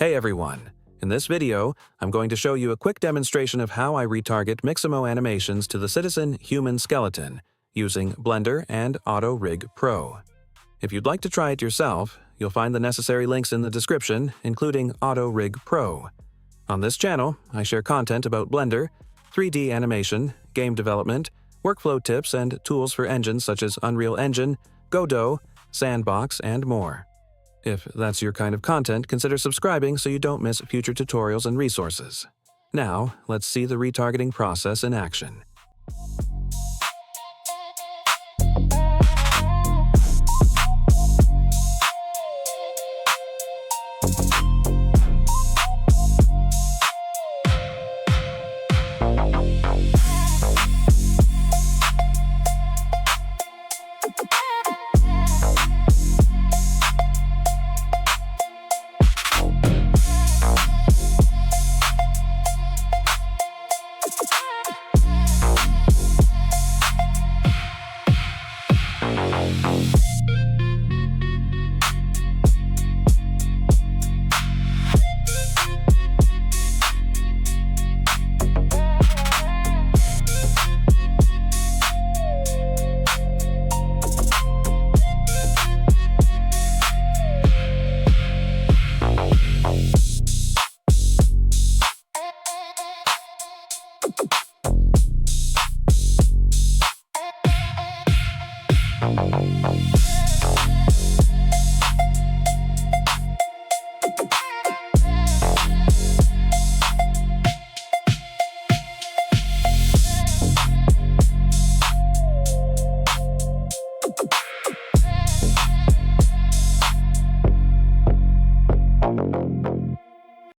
Hey everyone! In this video, I'm going to show you a quick demonstration of how I retarget Mixamo animations to the Citizen human skeleton using Blender and Auto Rig Pro. If you'd like to try it yourself, you'll find the necessary links in the description, including Auto Rig Pro. On this channel, I share content about Blender, 3D animation, game development, workflow tips, and tools for engines such as Unreal Engine, Godot, s&box, and more. If that's your kind of content, consider subscribing so you don't miss future tutorials and resources. Now, let's see the retargeting process in action.